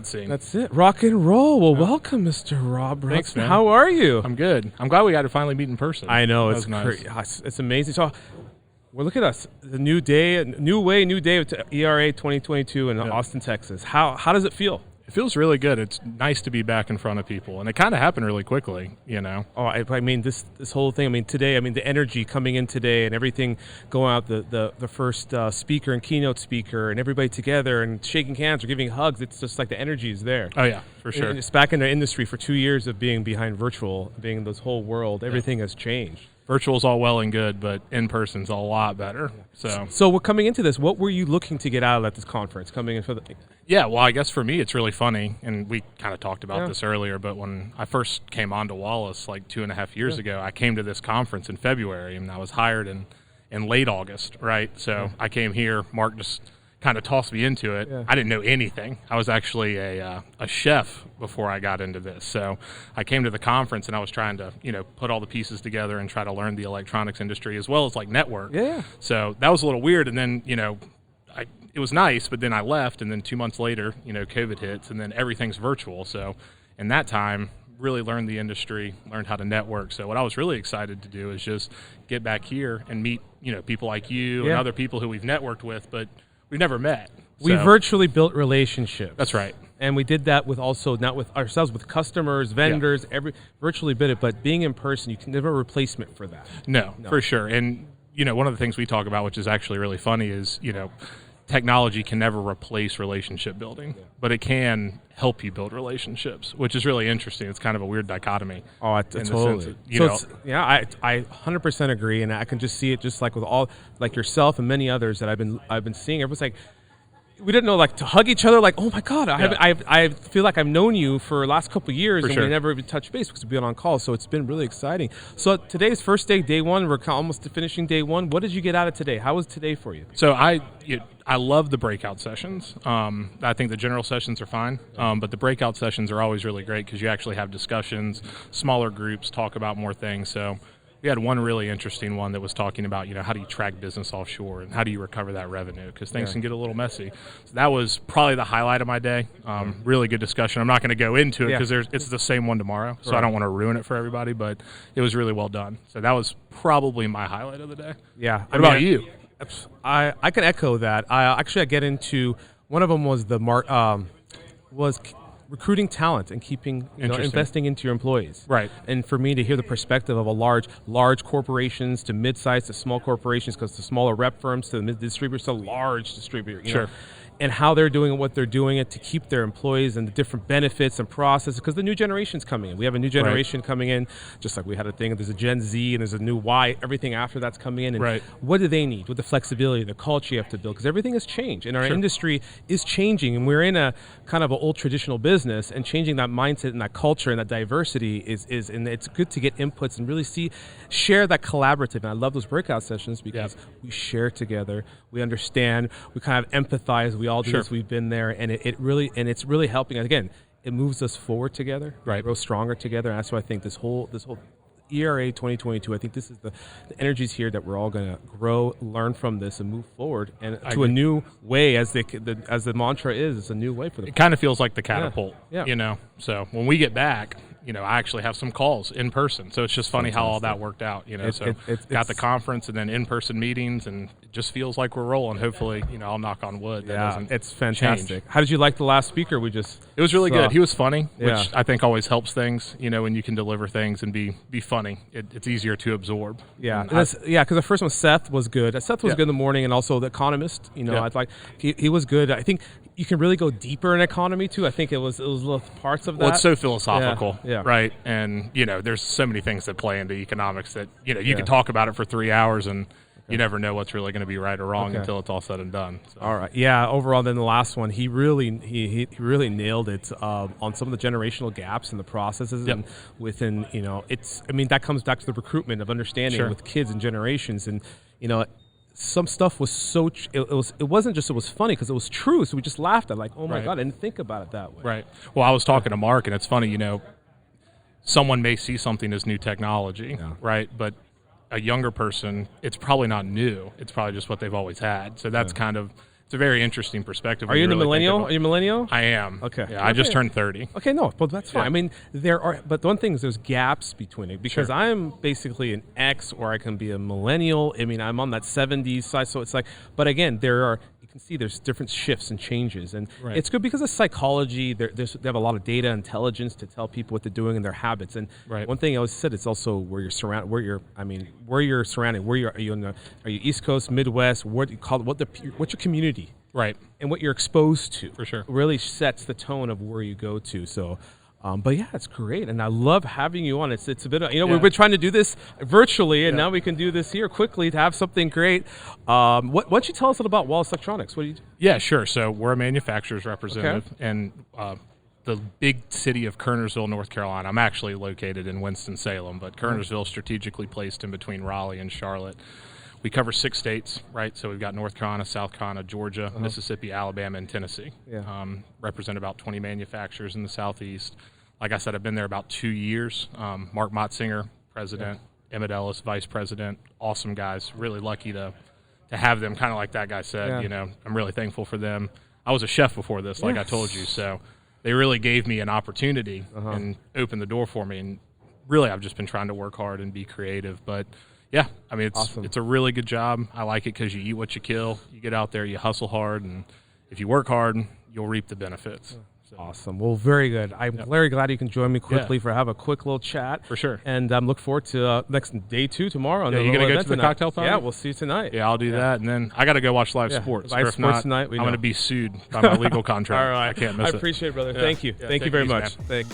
scene. That's it. Rock and roll. Well, welcome, Mr. Rob Ruxman. Thanks, man. How are you? I'm good. I'm glad we got to finally meet in person. I know. That It's was nice. It's amazing. So, well, look at us. The new day, new day with ERA 2022 in Austin, Texas. How does it feel? It feels really good. It's nice to be back in front of people, and it kind of happened really quickly, you know. Oh, I mean, this whole thing. I mean, today. I mean, the energy coming in today, and everything going out. The first speaker and keynote speaker, and everybody together and shaking hands or giving hugs. It's just like the energy is there. Oh yeah, for sure. And it's back in the industry for 2 years of being behind virtual, being this whole world. Everything has changed. Virtual's all well and good, but in person's a lot better. So we're coming into this. What were you looking to get out of at this conference? Coming in for the Yeah, well, I guess for me it's really funny, and we kind of talked about this earlier, but when I first came on to Wallace like 2.5 years ago, I came to this conference in February, and I was hired in late August, right? So I came here, Mark just kind of tossed me into it. I didn't know anything. I was actually a chef before I got into this. So I came to the conference and I was trying to, put all the pieces together and try to learn the electronics industry as well as like network. Yeah. So that was a little weird. And then, it was nice, but then I left, and then 2 months later, COVID hits, and then everything's virtual. So in that time, really learned the industry, learned how to network. So what I was really excited to do is just get back here and meet, people like you and other people who we've networked with, but we've never met. We virtually built relationships. That's right. And we did that with also, not with ourselves, with customers, vendors, virtually did it, but being in person, you can never replacement for that. No, for sure. And, one of the things we talk about, which is actually really funny, is, technology can never replace relationship building, but it can help you build relationships, which is really interesting. It's kind of a weird dichotomy. Oh, totally. I 100% agree, and I can just see it just like with all, like yourself and many others that I've been seeing. Everyone's like, we didn't know like to hug each other. Like, oh my God, I feel like I've known you for the last couple of years, and we never even touched base because we've been on call. So it's been really exciting. So today's first day, day one. We're almost finishing day one. What did you get out of today? How was today for you? So I love the breakout sessions. I think the general sessions are fine, but the breakout sessions are always really great because you actually have discussions, smaller groups, talk about more things. So we had one really interesting one that was talking about, how do you track business offshore and how do you recover that revenue, because things can get a little messy. So that was probably the highlight of my day. Really good discussion. I'm not going to go into it because it's the same one tomorrow, so I don't want to ruin it for everybody, but it was really well done. So that was probably my highlight of the day. Yeah. What about you? I can echo that. I get into, one of them was was recruiting talent and keeping, investing into your employees. Right. And for me to hear the perspective of a large corporations to mid-sized to small corporations, because the smaller rep firms to the mid-distributors to large distributor, you know, and how they're doing what they're doing it to keep their employees and the different benefits and processes, because the new generation's coming in. We have a new generation coming in, just like we had a thing, there's a Gen Z and there's a new Y, everything after that's coming in. And what do they need? With the flexibility, the culture you have to build, because everything has changed. And our industry is changing, and we're in a kind of an old traditional business, and changing that mindset and that culture and that diversity is and it's good to get inputs and really share that collaborative. And I love those breakout sessions because we share together, we understand, we kind of empathize, we all do this, we've been there, and it's really helping. Again, it moves us forward together, grow stronger together. And that's why I think this whole ERA 2022, I think this is the energies here that we're all going to grow, learn from this, and move forward and to a new way, as the mantra is, it's a new way for them. It kind of feels like the catapult, So when we get back, I actually have some calls in person. So it's just funny how all that worked out, So got the conference and then in-person meetings, and it just feels like we're rolling. Hopefully, I'll knock on wood. It's fantastic. Change. How did you like the last speaker we just It was really good. He was funny, which I think always helps things, when you can deliver things and be funny. It's easier to absorb. Because the first one, Seth, was good. Seth was good in the morning, and also The Economist. I'd like he was good. I think you can really go deeper in economy too. I think it was little parts of that. Well, it's so philosophical, right? And there's so many things that play into economics that you can talk about it for 3 hours, and you never know what's really going to be right or wrong until it's all said and done. So. All right, overall, then the last one, he really nailed it on some of the generational gaps in the processes and within that comes back to the recruitment of understanding with kids and generations, and some stuff was it wasn't just it was funny because it was true, so we just laughed at oh my God, I didn't think about it that way. Right. Well, I was talking to Mark, and it's funny, someone may see something as new technology, right? But a younger person, it's probably not new. It's probably just what they've always had. So that's kind of it's a very interesting perspective. Are you in the millennial? Are you millennial? I am. Okay. Yeah, I just turned 30. Okay, no, but that's fine. Yeah. I mean, but the one thing is there's gaps between it because Sure. I'm basically an X or I can be a millennial. I mean, I'm on that 70s side, so it's like, but again, you can see there's different shifts and changes, and Right. it's good because of psychology. They have a lot of data intelligence to tell people what they're doing and their habits. And Right. one thing I always said, it's also where you're surrounded. Are you are you East Coast, Midwest? What do you call it? What's your community? Right. And what you're exposed to For sure. really sets the tone of where you go to. So, but yeah, it's great, and I love having you on. It's a bit of, Yeah. we've been trying to do this virtually, and Yeah. now we can do this here quickly to have something great. Why don't you tell us a little about Wallace Electronics? What do you do? Yeah, sure. So we're a manufacturer's representative, and the big city of Kernersville, North Carolina. I'm actually located in Winston-Salem, but Kernersville is strategically placed in between Raleigh and Charlotte. We cover 6 states, right? So we've got North Carolina, South Carolina, Georgia, Mississippi, Alabama, and Tennessee. Yeah. Represent about 20 manufacturers in the Southeast. Like I said, I've been there about 2 years. Mark Motzinger, president. Emmett Ellis, vice president. Awesome guys. Really lucky to have them. Kind of like that guy said, Yeah. you know, I'm really thankful for them. I was a chef before this, like I Yes. told you. So they really gave me an opportunity and opened the door for me. And really, I've just been trying to work hard and be creative. But yeah, I mean, Awesome. it's a really good job. I like it because you eat what you kill. You get out there, you hustle hard, and if you work hard, you'll reap the benefits. So, Awesome. Well, very good. I'm very glad you can join me quickly for have a quick little chat. For sure. And look forward to next day 2 tomorrow. Yeah, you gonna go to the cocktail party? Yeah, we'll see you tonight. yeah, I'll do that, and then I got to go watch live Yeah, sports. live or if sports not, tonight, we I'm know. going to be sued by my legal contract. All right. I can't miss it. appreciate it, brother. Yeah. Thank you. Yeah, Thank you take very it easy, much. man. Thank